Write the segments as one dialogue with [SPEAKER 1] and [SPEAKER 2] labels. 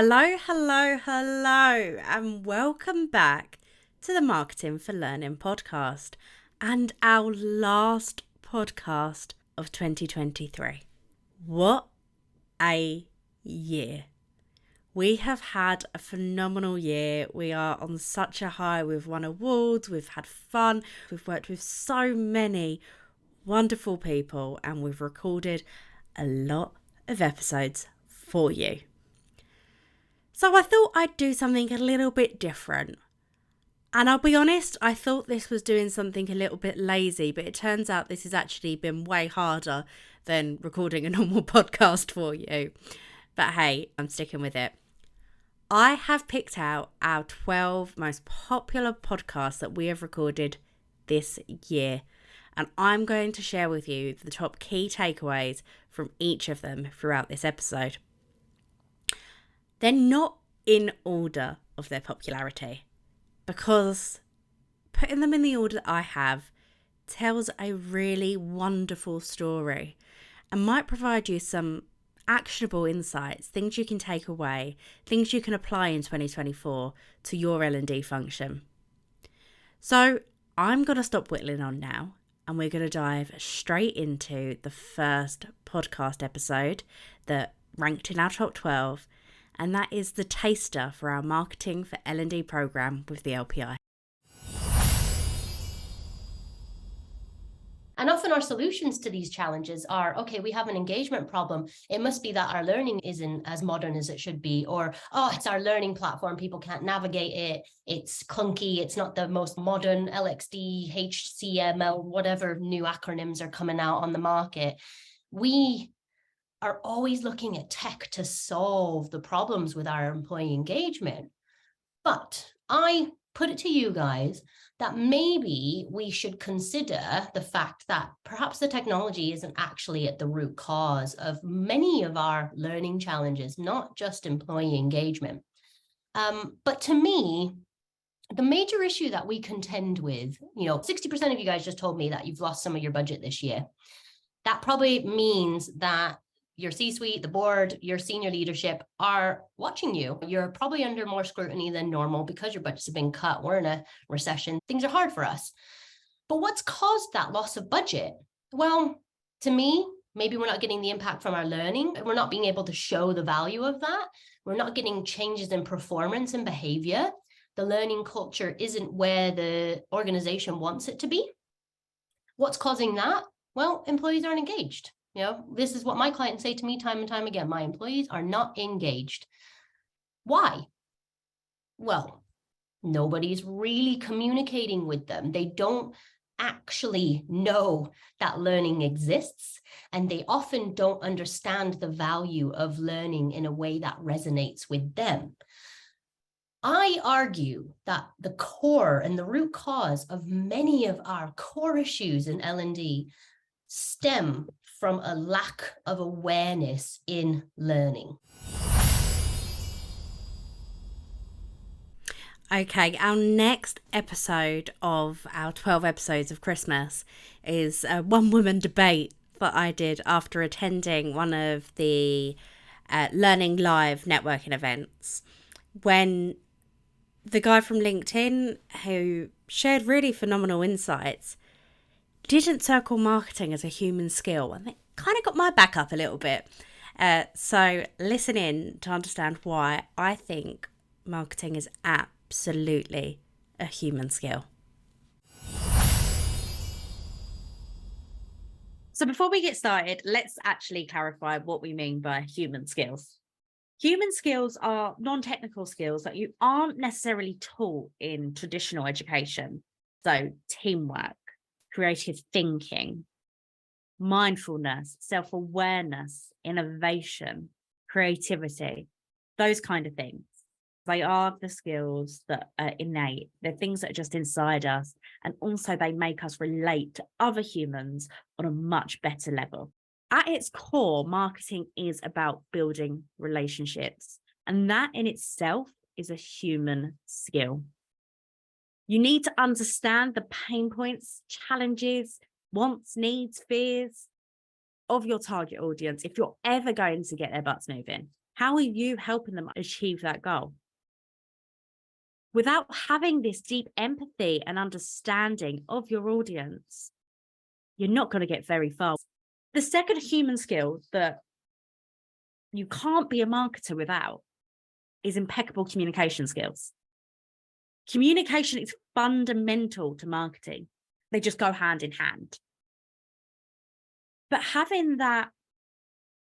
[SPEAKER 1] Hello, and welcome back to the Marketing for Learning podcast and our last podcast of 2023. What a year! We have had a phenomenal year. We are on such a high. We've won awards, we've had fun, we've worked with so many wonderful people, and we've recorded a lot of episodes for you. So I thought I'd do something a little bit different. And I'll be honest, I thought this was doing something a little bit lazy, but it turns out this has actually been way harder than recording a normal podcast for you. But hey, I'm sticking with it. I have picked out our 12 most popular podcasts that we have recorded this year. And I'm going to share with you the top key takeaways from each of them throughout this episode. They're not in order of their popularity, because putting them in the order that I have tells a really wonderful story and might provide you some actionable insights, things you can take away, things you can apply in 2024 to your L&D function. So I'm going to stop whittling on now, and we're going to dive straight into the first podcast episode that ranked in our top 12, and that is the taster for our Marketing for L&D program with the LPI.
[SPEAKER 2] And often our solutions to these challenges are, okay, we have an engagement problem. It must be that our learning isn't as modern as it should be. Or, oh, it's our learning platform. People can't navigate it. It's clunky. It's not the most modern LXD, HCML, whatever new acronyms are coming out on the market. We are always looking at tech to solve the problems with our employee engagement. But I put it to you guys that maybe we should consider the fact that perhaps the technology isn't actually at the root cause of many of our learning challenges, not just employee engagement. But to me, the major issue that we contend with, 60% of you guys just told me that you've lost some of your budget this year. That probably means that your C-suite, the board, your senior leadership are watching you. You're probably under more scrutiny than normal because your budgets have been cut. We're in a recession. Things are hard for us. But what's caused that loss of budget? Well, to me, maybe we're not getting the impact from our learning. We're not being able to show the value of that. We're not getting changes in performance and behavior. The learning culture isn't where the organization wants it to be. What's causing that? Well, employees aren't engaged. This is what my clients say to me time and time again. My employees are not engaged. Why? Well, nobody's really communicating with them. They don't actually know that learning exists, and they often don't understand the value of learning in a way that resonates with them. I argue that the core and the root cause of many of our core issues in L&D stem from a lack of awareness in learning.
[SPEAKER 1] Okay, our next episode of our 12 episodes of ChristMAAS is a one-woman debate that I did after attending one of the Learning Live networking events, when the guy from LinkedIn, who shared really phenomenal insights, didn't circle marketing as a human skill, and it kind of got my back up a little bit. So listen in to understand why I think marketing is absolutely a human skill. So before we get started, let's actually clarify what we mean by human skills. Human skills are non-technical skills that you aren't necessarily taught in traditional education. So teamwork, creative thinking, mindfulness, self-awareness, innovation, creativity, those kind of things. They are the skills that are innate. They're things that are just inside us. And also they make us relate to other humans on a much better level. At its core, marketing is about building relationships. And that in itself is a human skill. You need to understand the pain points, challenges, wants, needs, fears of your target audience if you're ever going to get their butts moving. How are you helping them achieve that goal? Without having this deep empathy and understanding of your audience, you're not going to get very far. The second human skill that you can't be a marketer without is impeccable communication skills. Communication is fundamental to marketing. They just go hand in hand. But having that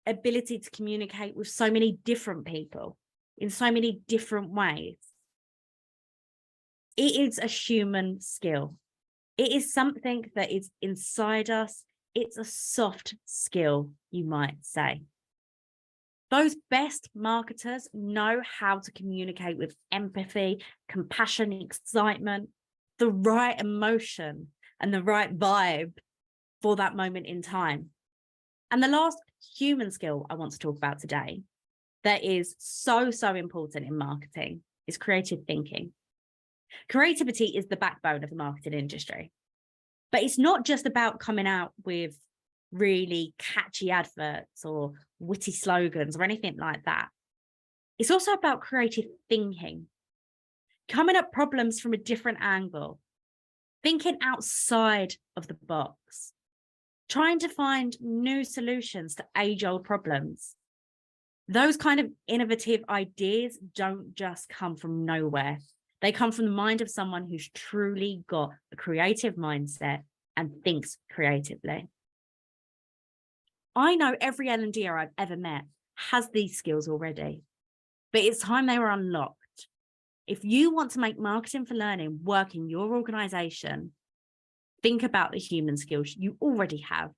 [SPEAKER 1] ability to communicate with so many different people in so many different ways, it is a human skill. It is something that is inside us. It's a soft skill, you might say. Those best marketers know how to communicate with empathy, compassion, excitement, the right emotion and the right vibe for that moment in time. And the last human skill I want to talk about today that is so important in marketing is creative thinking. Creativity is the backbone of the marketing industry, but it's not just about coming out with really catchy adverts or witty slogans or anything like that. It's also about creative thinking, coming at problems from a different angle, thinking outside of the box, trying to find new solutions to age-old problems. Those kind of innovative ideas don't just come from nowhere. They come from the mind of someone who's truly got a creative mindset and thinks creatively. I know every L&D'er I've ever met has these skills already, but it's time they were unlocked. If you want to make marketing for learning work in your organization, think about the human skills you already have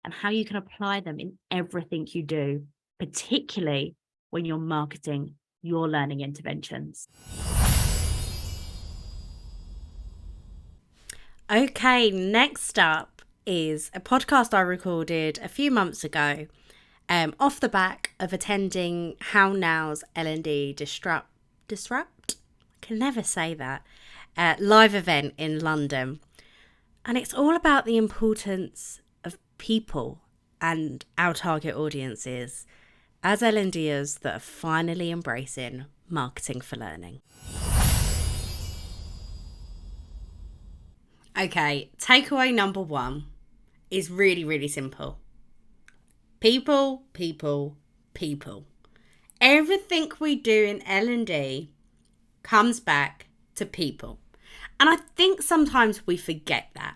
[SPEAKER 1] and how you can apply them in everything you do, particularly when you're marketing your learning interventions. Okay, next up is a podcast I recorded a few months ago, off the back of attending How Now's L&D Disrupt? I can never say that. Live event in London. And it's all about the importance of people and our target audiences as L&D'ers that are finally embracing marketing for learning. Okay, takeaway number one is really simple. People. Everything we do in L&D comes back to people. And I think sometimes we forget that.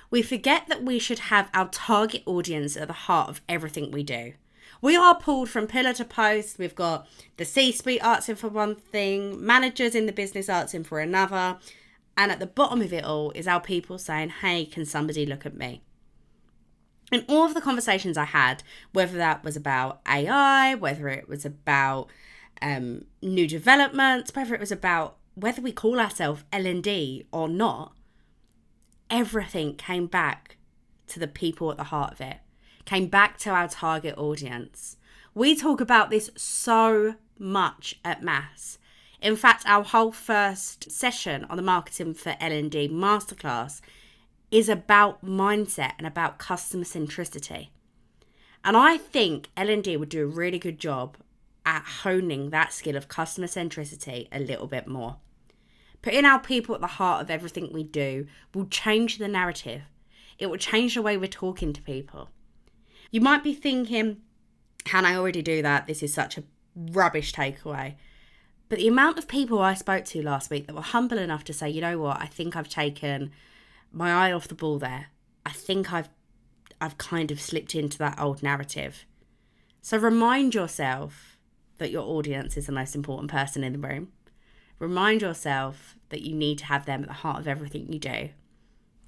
[SPEAKER 1] We forget that we should have our target audience at the heart of everything we do. We are pulled from pillar to post. We've got the C-suite asking for one thing, managers in the business asking for another. And at the bottom of it all is our people saying, hey, can somebody look at me? In all of the conversations I had, whether that was about AI, whether it was about new developments, whether it was about whether we call ourselves L&D or not, everything came back to the people at the heart of it, came back to our target audience. We talk about this so much at MAAS. In fact, our whole first session on the Marketing for L&D Masterclass is about mindset and about customer centricity. And I think L&D would do a really good job at honing that skill of customer centricity a little bit more. Putting our people at the heart of everything we do will change the narrative. It will change the way we're talking to people. You might be thinking, can I already do that? This is such a rubbish takeaway. But the amount of people I spoke to last week that were humble enough to say, you know what, I think I've taken my eye off the ball there. I think I've kind of slipped into that old narrative. So remind yourself that your audience is the most important person in the room. Remind yourself that you need to have them at the heart of everything you do.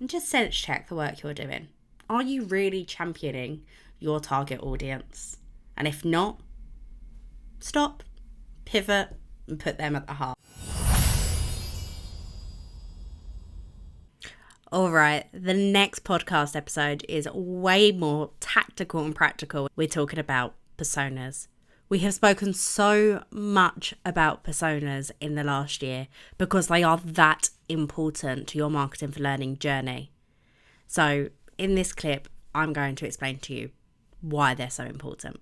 [SPEAKER 1] And just sense check the work you're doing. Are you really championing your target audience? And if not, stop, pivot, and put them at the heart. All right, the next podcast episode is way more tactical and practical. We're talking about personas. We have spoken so much about personas in the last year because they are that important to your marketing for learning journey. So in this clip, I'm going to explain to you why they're so important.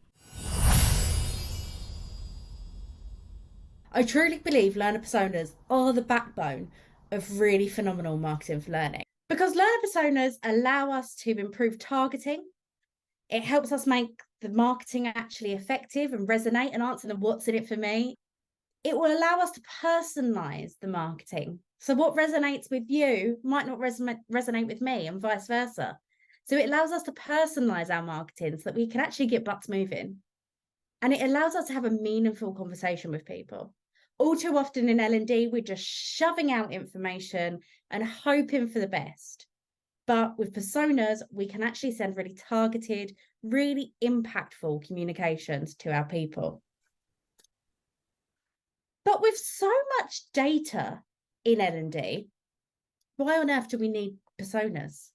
[SPEAKER 1] I truly believe learner personas are the backbone of really phenomenal marketing for learning, because learner personas allow us to improve targeting. It helps us make the marketing actually effective and resonate and answer the what's in it for me. It will allow us to personalize the marketing. So what resonates with you might not resonate with me, and vice versa. So it allows us to personalize our marketing so that we can actually get butts moving. And it allows us to have a meaningful conversation with people. All too often in L&D, we're just shoving out information and hoping for the best. But with personas, we can actually send really targeted, really impactful communications to our people. But with so much data in L&D, why on earth do we need personas?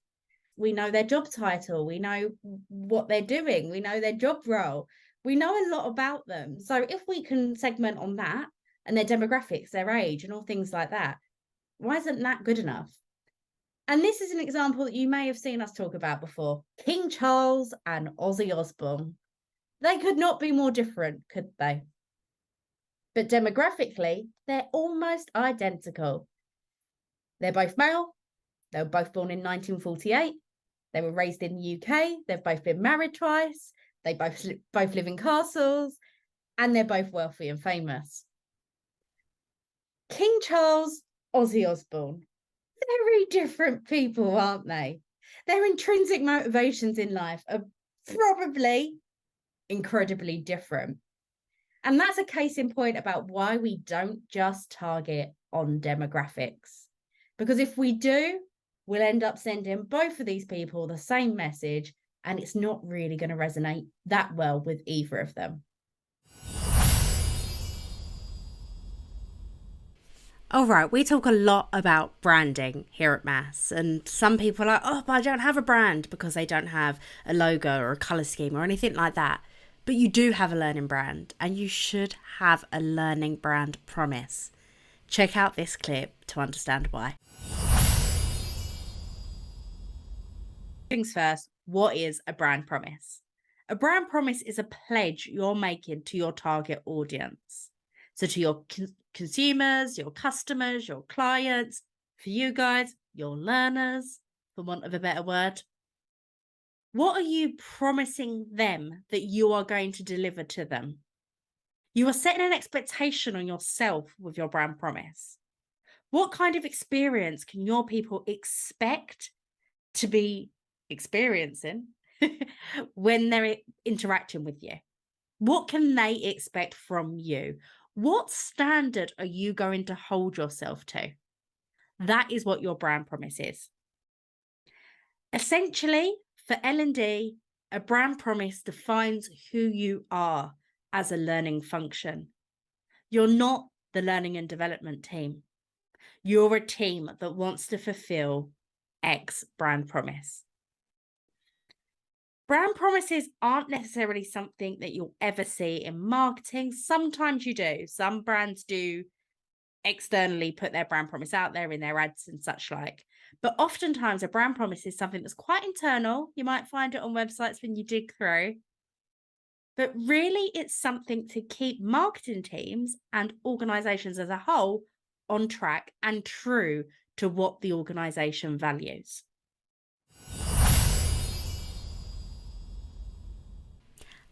[SPEAKER 1] We know their job title, we know what they're doing, we know their job role, we know a lot about them. So if we can segment on that and their demographics, their age, and all things like that, why isn't that good enough? And this is an example that you may have seen us talk about before. King Charles and Ozzy Osbourne. They could not be more different, could they? But demographically, they're almost identical. They're both male. They were both born in 1948. They were raised in the UK. They've both been married twice. They both live in castles, and they're both wealthy and famous. King Charles, Ozzy Osbourne. Very different people, aren't they? Their intrinsic motivations in life are probably incredibly different. And that's a case in point about why we don't just target on demographics. Because if we do, we'll end up sending both of these people the same message, and it's not really going to resonate that well with either of them. All right, we talk a lot about branding here at MAAS, and some people are like, oh, but I don't have a brand, because they don't have a logo or a colour scheme or anything like that. But you do have a learning brand, and you should have a learning brand promise. Check out this clip to understand why. Things first, what is a brand promise? A brand promise is a pledge you're making to your target audience. So to your consumers, your customers, your clients, for you guys, your learners, for want of a better word. What are you promising them that you are going to deliver to them? You are setting an expectation on yourself with your brand promise. What kind of experience can your people expect to be experiencing when they're interacting with you? What can they expect from you? What standard are you going to hold yourself to? That is what your brand promise is. Essentially, for L&D, a brand promise defines who you are as a learning function. You're not the learning and development team. You're a team that wants to fulfill X brand promise. Brand promises aren't necessarily something that you'll ever see in marketing. Sometimes you do. Some brands do externally put their brand promise out there in their ads and such like. But oftentimes a brand promise is something that's quite internal. You might find it on websites when you dig through. But really, it's something to keep marketing teams and organizations as a whole on track and true to what the organization values.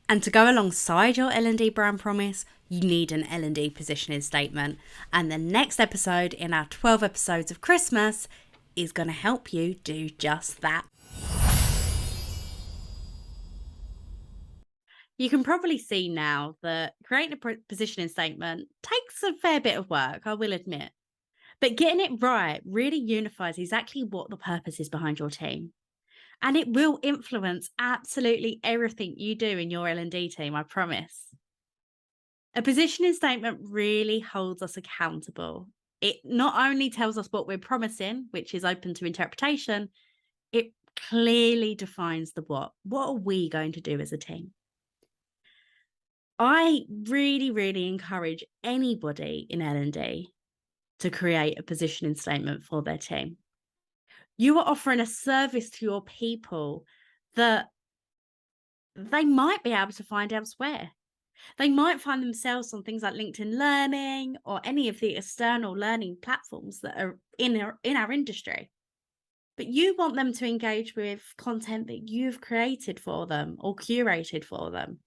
[SPEAKER 1] And to go alongside your L&D brand promise, you need an L&D positioning statement. And the next episode in our 12 episodes of ChristMAAS is going to help you do just that. You can probably see now that creating a positioning statement takes a fair bit of work, I will admit. But getting it right really unifies exactly what the purpose is behind your team. And it will influence absolutely everything you do in your L&D team, I promise. A positioning statement really holds us accountable. It not only tells us what we're promising, which is open to interpretation, it clearly defines the what. What are we going to do as a team? I really, really encourage anybody in L&D to create a positioning statement for their team. You are offering a service to your people that they might be able to find elsewhere. They might find themselves on things like LinkedIn Learning or any of the external learning platforms that are in our industry. But you want them to engage with content that you've created for them or curated for them.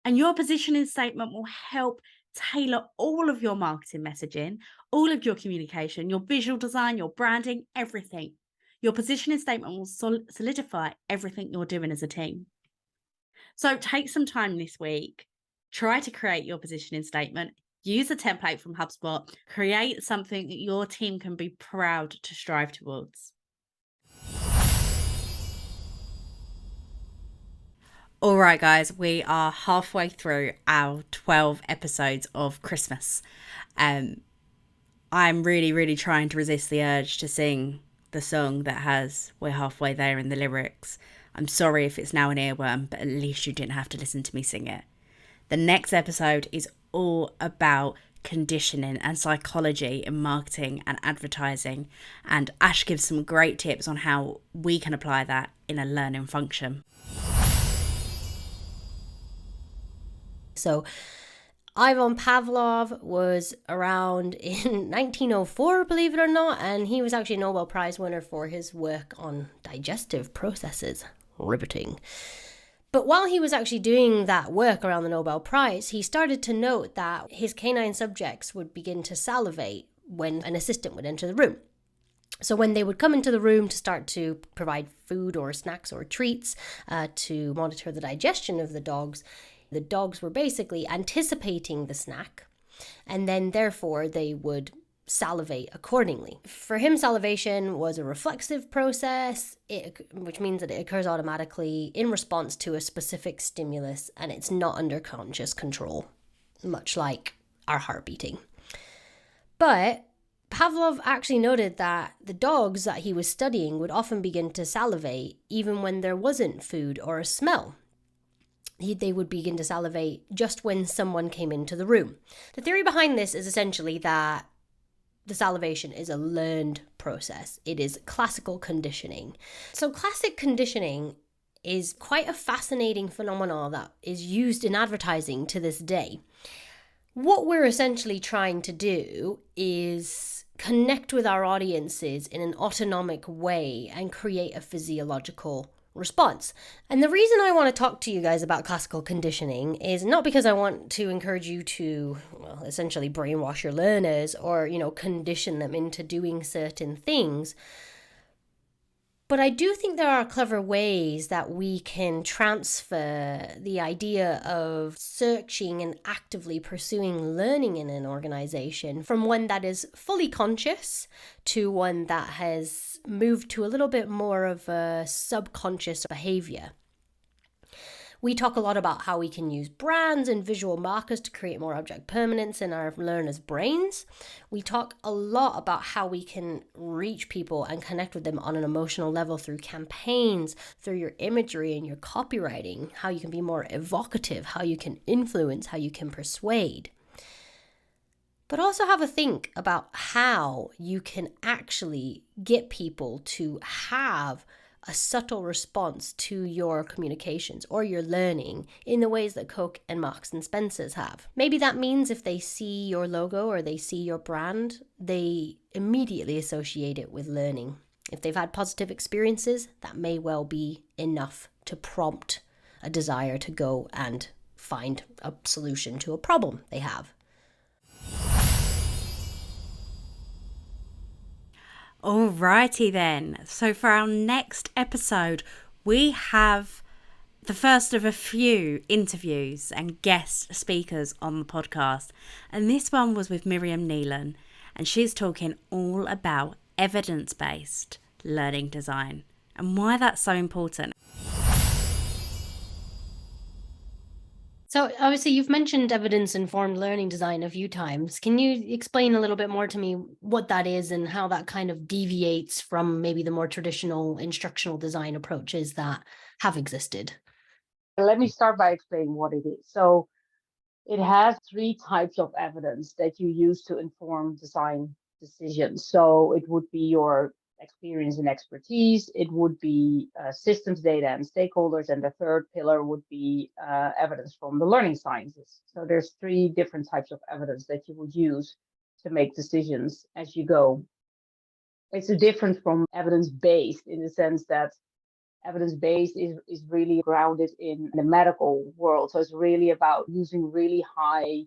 [SPEAKER 1] And your positioning statement will help tailor all of your marketing messaging, all of your communication, your visual design, your branding, everything. Your positioning statement will solidify everything you're doing as a team. So take some time this week, try to create your positioning statement, use a template from HubSpot, create something that your team can be proud to strive towards. All right, guys, we are halfway through our 12 episodes of Christmas. I'm really, really trying to resist the urge to sing the song that has "We're halfway there" in the lyrics. I'm sorry if it's now an earworm, but at least you didn't have to listen to me sing it. The next episode is all about conditioning and psychology in marketing and advertising, and Ash gives some great tips on how we can apply that in a learning function.
[SPEAKER 2] So Ivan Pavlov was around in 1904, believe it or not, and he was actually a Nobel Prize winner for his work on digestive processes. Riveting. But while he was actually doing that work around the Nobel Prize, he started to note that his canine subjects would begin to salivate when an assistant would enter the room. So when they would come into the room to start to provide food or snacks or treats to monitor the digestion of the dogs were basically anticipating the snack, and then therefore they would salivate accordingly. For him, salivation was a reflexive process, which means that it occurs automatically in response to a specific stimulus, and it's not under conscious control, much like our heart beating. But Pavlov actually noted that the dogs that he was studying would often begin to salivate even when there wasn't food or a smell. They would begin to salivate just when someone came into the room. The theory behind this is essentially that the salivation is a learned process. It is classical conditioning. So classic conditioning is quite a fascinating phenomenon that is used in advertising to this day. What we're essentially trying to do is connect with our audiences in an autonomic way and create a physiological response. And the reason I want to talk to you guys about classical conditioning is not because I want to encourage you to, essentially brainwash your learners or, condition them into doing certain things. But I do think there are clever ways that we can transfer the idea of searching and actively pursuing learning in an organization from one that is fully conscious to one that has moved to a little bit more of a subconscious behavior. We talk a lot about how we can use brands and visual markers to create more object permanence in our learners' brains. We talk a lot about how we can reach people and connect with them on an emotional level through campaigns, through your imagery and your copywriting, how you can be more evocative, how you can influence, how you can persuade. But also have a think about how you can actually get people to have a subtle response to your communications or your learning in the ways that Coke and Marks and Spencer's have. Maybe that means if they see your logo or they see your brand, they immediately associate it with learning. If they've had positive experiences, that may well be enough to prompt a desire to go and find a solution to a problem they have.
[SPEAKER 1] Alrighty then. So for our next episode, we have the first of a few interviews and guest speakers on the podcast. And this one was with Miriam Nealon, and she's talking all about evidence-based learning design and why that's so important.
[SPEAKER 2] So obviously you've mentioned evidence-informed learning design a few times. Can you explain a little bit more to me what that is and how that kind of deviates from maybe the more traditional instructional design approaches that have existed?
[SPEAKER 3] Let me start by explaining what it is. So it has three types of evidence that you use to inform design decisions. So it would be your experience and expertise. It would be systems data and stakeholders. And the third pillar would be evidence from the learning sciences. So there's 3 different types of evidence that you would use to make decisions as you go. It's different from evidence-based in the sense that evidence-based is really grounded in the medical world. So it's really about using really high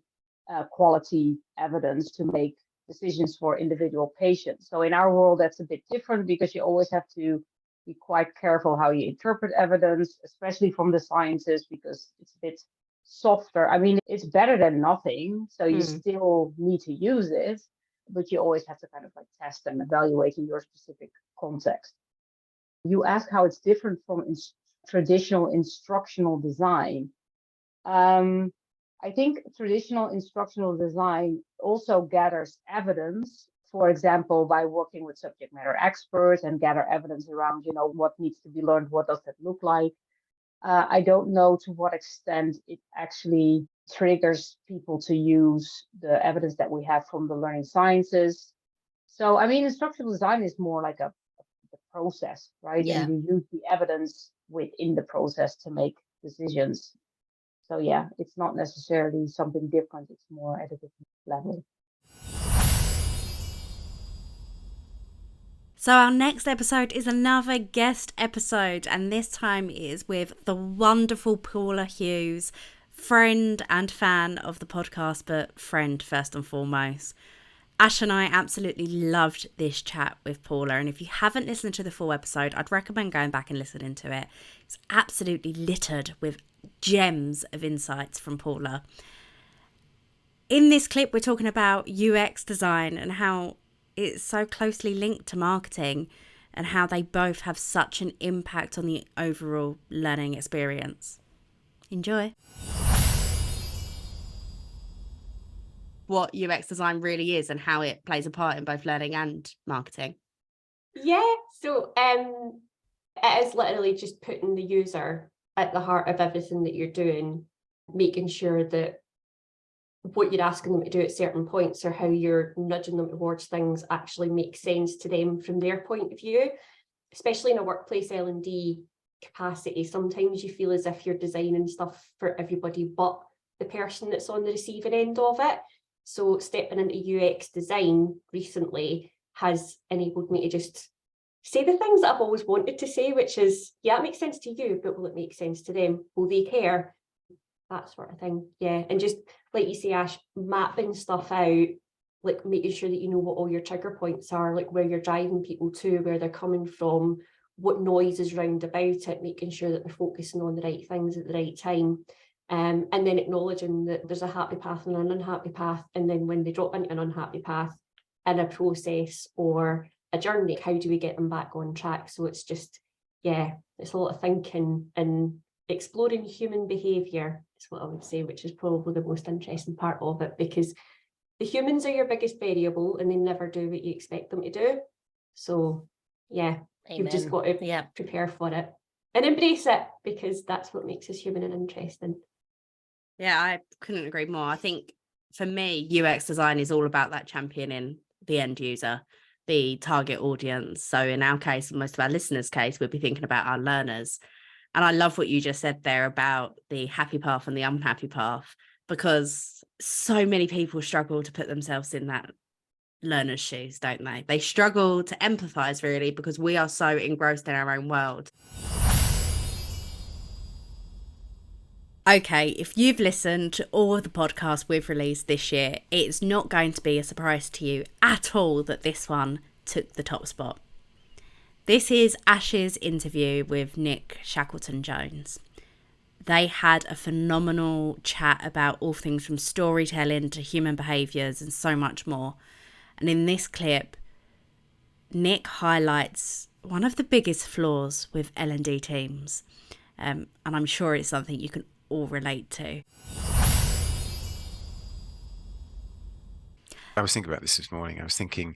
[SPEAKER 3] quality evidence to make decisions for individual patients. So in our world, that's a bit different because you always have to be quite careful how you interpret evidence, especially from the sciences, because it's a bit softer. I mean, it's better than nothing. So you still need to use it, but you always have to kind of like test and evaluate in your specific context. You ask how it's different from traditional instructional design. I think traditional instructional design also gathers evidence, for example, by working with subject matter experts and gather evidence around, what needs to be learned, what does that look like. I don't know to what extent it actually triggers people to use the evidence that we have from the learning sciences. So, I mean, instructional design is more like a process, right?
[SPEAKER 2] Yeah.
[SPEAKER 3] And you use the evidence within the process to make decisions. So yeah, it's not necessarily something different. It's more at a different level.
[SPEAKER 1] So our next episode is another guest episode, and this time it is with the wonderful Paula Hughes, friend and fan of the podcast, but friend first and foremost. Ash and I absolutely loved this chat with Paula, and if you haven't listened to the full episode, I'd recommend going back and listening to it. It's absolutely littered with gems of insights from Paula. In this clip, we're talking about UX design and how it's so closely linked to marketing and how they both have such an impact on the overall learning experience. Enjoy. What UX design really is and how it plays a part in both learning and marketing.
[SPEAKER 4] Yeah, so it is literally just putting the user at the heart of everything that you're doing, making sure that what you're asking them to do at certain points or how you're nudging them towards things actually makes sense to them from their point of view, especially in a workplace L&D capacity. Sometimes you feel as if you're designing stuff for everybody but the person that's on the receiving end of it. So stepping into UX design recently has enabled me to just say the things that I've always wanted to say, which is, yeah, it makes sense to you, but will it make sense to them? Will they care? That sort of thing. Yeah. And just like you say, Ash, mapping stuff out, like making sure that you know what all your trigger points are, like where you're driving people to, where they're coming from, what noise is round about it, making sure that they're focusing on the right things at the right time. And then acknowledging that there's a happy path and an unhappy path. And then when they drop into an unhappy path in a process or a journey, how do we get them back on track? So it's just, yeah, it's a lot of thinking and exploring human behaviour is what I would say, which is probably the most interesting part of it, because the humans are your biggest variable and they never do what you expect them to do. So yeah, You've just got to prepare for it and embrace it, because that's what makes us human and interesting.
[SPEAKER 1] Yeah, I couldn't agree more. I think for me, UX design is all about that championing the end user, the target audience. So in our case, most of our listeners' case, we'd be thinking about our learners. And I love what you just said there about the happy path and the unhappy path, because so many people struggle to put themselves in that learner's shoes, don't they? They struggle to empathize, really, because we are so engrossed in our own world. Okay, if you've listened to all of the podcasts we've released this year, it's not going to be a surprise to you at all that this one took the top spot. This is Ash's interview with Nick Shackleton-Jones. They had a phenomenal chat about all things from storytelling to human behaviours and so much more. And in this clip, Nick highlights one of the biggest flaws with L&D teams. And I'm sure it's something you can all relate to.
[SPEAKER 5] I was thinking about this morning. I was thinking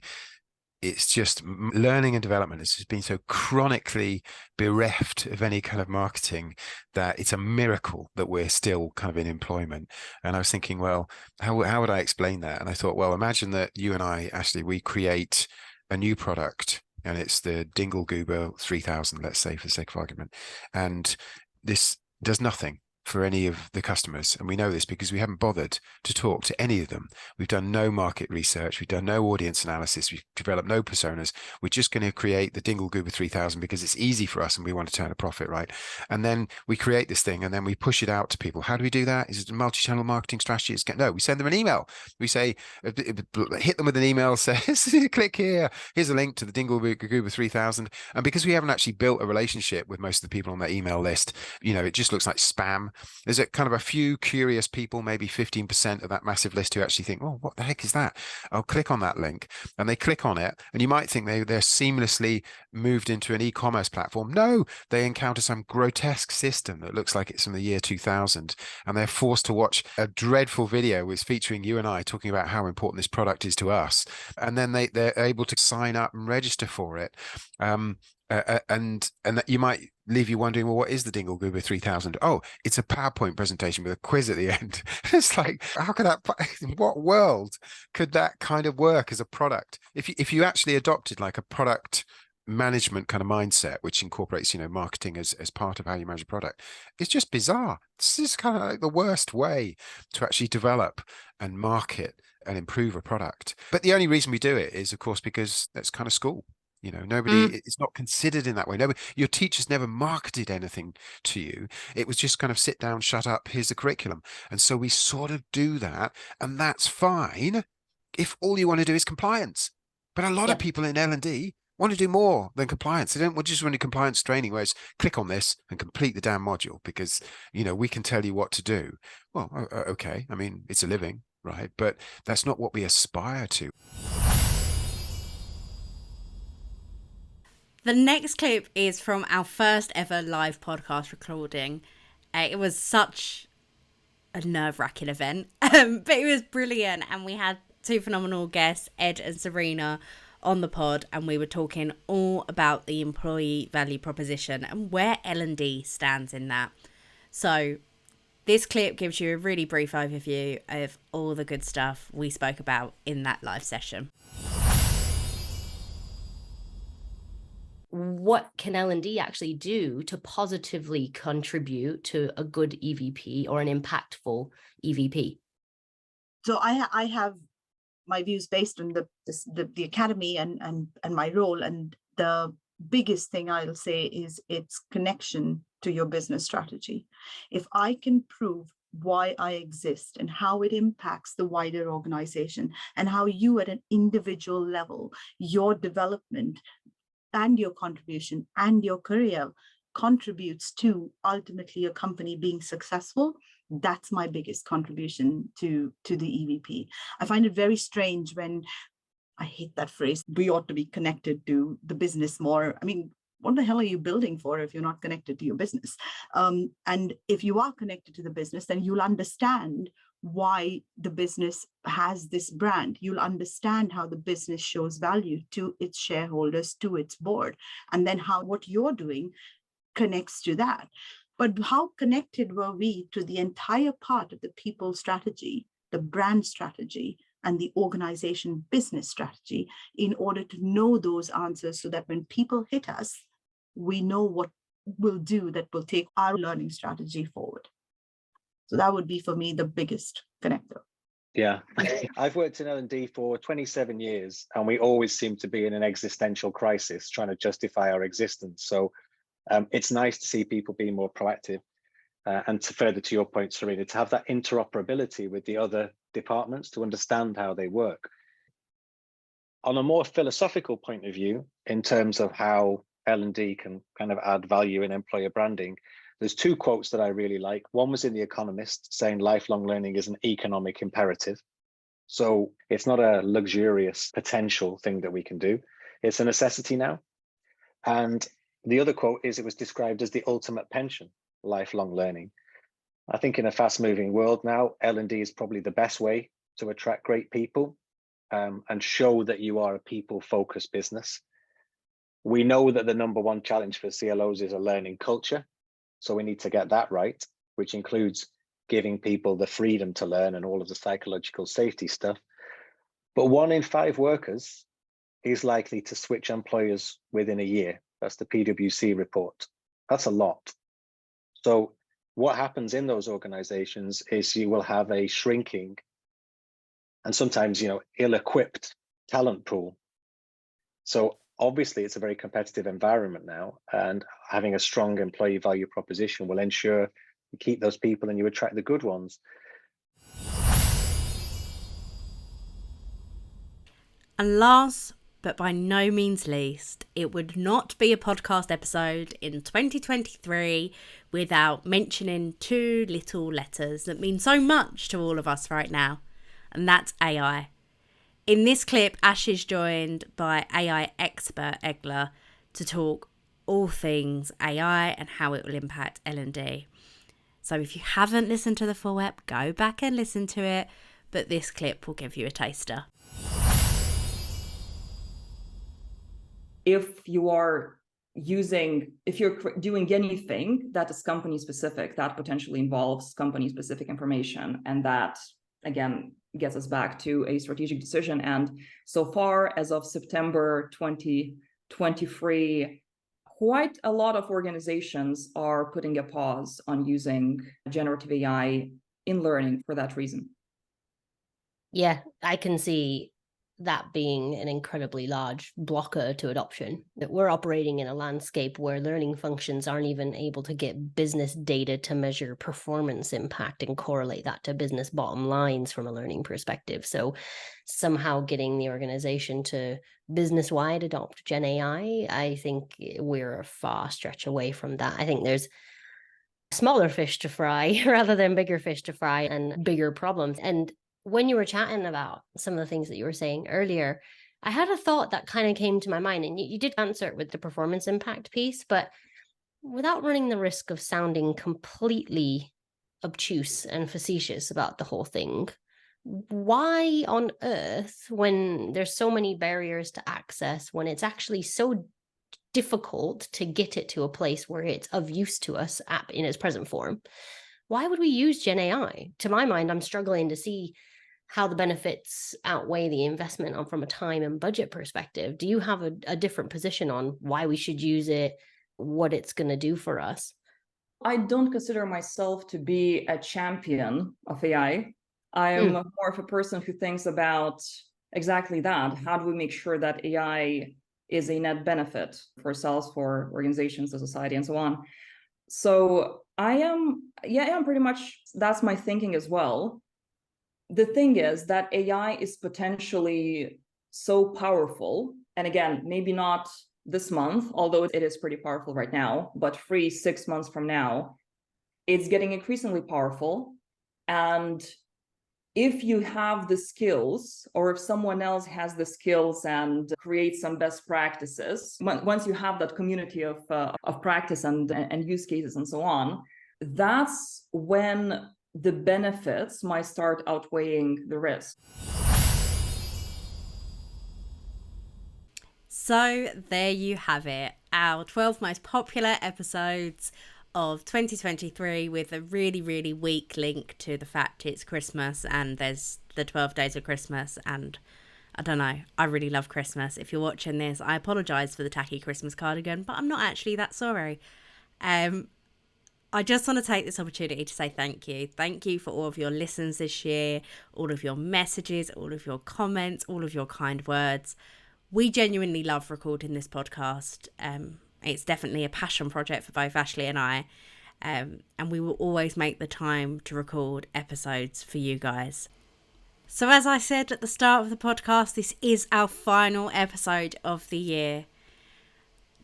[SPEAKER 5] it's just learning and development has just been so chronically bereft of any kind of marketing that it's a miracle that we're still kind of in employment. And I was thinking, well, how would I explain that? And I thought, well, imagine that you and I, Ashley, we create a new product and it's the Dingle Goober 3000, let's say, for the sake of argument. And this does nothing for any of the customers. And we know this because we haven't bothered to talk to any of them. We've done no market research. We've done no audience analysis. We've developed no personas. We're just going to create the Dingle Goober 3000 because it's easy for us and we want to turn a profit, right? And then we create this thing and then we push it out to people. How do we do that? Is it a multi-channel marketing strategy? No, we send them an email. We say, hit them with an email, says, click here. Here's a link to the Dingle Goober 3000. And because we haven't actually built a relationship with most of the people on that email list, it just looks like spam. There's a kind of a few curious people, maybe 15% of that massive list, who actually think, oh, what the heck is that? I'll click on that link, and they click on it. And you might think they're seamlessly moved into an e-commerce platform. No, they encounter some grotesque system that looks like it's from the year 2000. And they're forced to watch a dreadful video featuring you and I talking about how important this product is to us. And then they're able to sign up and register for it. And that you might leave you wondering, well, what is the Dingle Goober 3000? Oh, it's a PowerPoint presentation with a quiz at the end. It's like, how could that, in what world could that kind of work as a product? If you actually adopted like a product management kind of mindset, which incorporates, marketing as part of how you manage a product, it's just bizarre. This is kind of like the worst way to actually develop and market and improve a product. But the only reason we do it is, of course, because that's kind of school. Nobody, it's not considered in that way. Your teachers never marketed anything to you. It was just kind of sit down, shut up, here's the curriculum. And so we sort of do that. And that's fine if all you want to do is compliance. But a lot of people in L&D want to do more than compliance. They don't just want to do compliance training, where it's click on this and complete the damn module because, we can tell you what to do. Well, okay. I mean, it's a living, right? But that's not what we aspire to.
[SPEAKER 1] The next clip is from our first ever live podcast recording. It was such a nerve-wracking event, but it was brilliant. And we had two phenomenal guests, Ed and Serena, on the pod. And we were talking all about the employee value proposition and where L&D stands in that. So this clip gives you a really brief overview of all the good stuff we spoke about in that live session. What can L&D actually do to positively contribute to a good EVP or an impactful EVP?
[SPEAKER 6] So I have my views based on the academy and my role. And the biggest thing I'll say is its connection to your business strategy. If I can prove why I exist and how it impacts the wider organization and how you at an individual level, your development and your contribution and your career contributes to ultimately a company being successful, that's my biggest contribution to the EVP. I find it very strange when, I hate that phrase, we ought to be connected to the business more. I mean, what the hell are you building for if you're not connected to your business? And if you are connected to the business, then you'll understand why the business has this brand. You'll understand how the business shows value to its shareholders, to its board, and then how what you're doing connects to that. But how connected were we to the entire part of the people strategy, the brand strategy, and the organization business strategy in order to know those answers so that when people hit us, we know what we'll do that will take our learning strategy forward. So that would be for me the biggest connector.
[SPEAKER 7] Yeah, I've worked in L&D for 27 years and we always seem to be in an existential crisis trying to justify our existence. So it's nice to see people being more proactive and to further to your point, Serena, to have that interoperability with the other departments to understand how they work. On a more philosophical point of view, in terms of how L&D can kind of add value in employer branding, there's two quotes that I really like. One was in The Economist saying lifelong learning is an economic imperative. So it's not a luxurious potential thing that we can do. It's a necessity now. And the other quote is it was described as the ultimate pension, lifelong learning. I think in a fast moving world now, L&D is probably the best way to attract great people and show that you are a people focused business. We know that the number one challenge for CLOs is a learning culture. So we need to get that right, which includes giving people the freedom to learn and all of the psychological safety stuff. But 1 in 5 workers is likely to switch employers within a year. That's the PwC report. That's a lot. So what happens in those organizations is you will have a shrinking and sometimes, ill-equipped talent pool. So obviously it's a very competitive environment now, and having a strong employee value proposition will ensure you keep those people and you attract the good ones.
[SPEAKER 1] And last but by no means least, it would not be a podcast episode in 2023 without mentioning two little letters that mean so much to all of us right now, and that's AI. In this clip, Ash is joined by AI expert Egla to talk all things AI and how it will impact L&D. So if you haven't listened to the full ep, go back and listen to it, but this clip will give you a taster.
[SPEAKER 8] If you're doing anything that is company specific, that potentially involves company specific information, and that again gets us back to a strategic decision. And so far, as of September 2023, quite a lot of organizations are putting a pause on using generative AI in learning for that reason.
[SPEAKER 2] Yeah, I can see that being an incredibly large blocker to adoption. That we're operating in a landscape where learning functions aren't even able to get business data to measure performance impact and correlate that to business bottom lines from a learning perspective. So somehow getting the organization to business-wide adopt Gen AI, I think we're a far stretch away from that. I think there's smaller fish to fry rather than bigger fish to fry and bigger problems. And when you were chatting about some of the things that you were saying earlier, I had a thought that kind of came to my mind, and you did answer it with the performance impact piece, but without running the risk of sounding completely obtuse and facetious about the whole thing, why on earth, when there's so many barriers to access, when it's actually so difficult to get it to a place where it's of use to us in its present form, why would we use Gen AI? To my mind, I'm struggling to see how the benefits outweigh the investment from a time and budget perspective. Do you have a different position on why we should use it, what it's going to do for us?
[SPEAKER 8] I don't consider myself to be a champion of AI. I am more of a person who thinks about exactly that. How do we make sure that AI is a net benefit for ourselves, for organizations, the society, and so on? So I am pretty much, that's my thinking as well. The thing is that AI is potentially so powerful, and again, maybe not this month, although it is pretty powerful right now, but 3-6 months from now, it's getting increasingly powerful. And if you have the skills, or if someone else has the skills and creates some best practices, once you have that community of practice and use cases and so on, that's when the benefits might start outweighing the risk.
[SPEAKER 1] So there you have it, our 12 most popular episodes of 2023, with a really, really weak link to the fact it's Christmas and there's the 12 days of Christmas. And I don't know, I really love Christmas. If you're watching this, I apologise for the tacky Christmas cardigan, but I'm not actually that sorry. I just want to take this opportunity to say thank you. Thank you for all of your listens this year, all of your messages, all of your comments, all of your kind words. We genuinely love recording this podcast. It's definitely a passion project for both Ashley and I. And we will always make the time to record episodes for you guys. So as I said at the start of the podcast, this is our final episode of the year.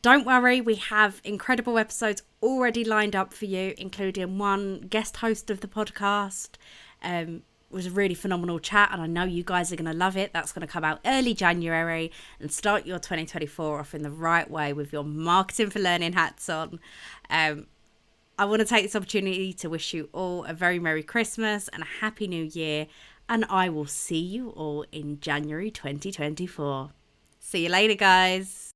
[SPEAKER 1] Don't worry, we have incredible episodes already lined up for you, including one guest host of the podcast. It was a really phenomenal chat, and I know you guys are going to love it. That's going to come out early January and start your 2024 off in the right way with your marketing for learning hats on. I want to take this opportunity to wish you all a very Merry Christmas and a Happy New Year, and I will see you all in January 2024. See you later, guys.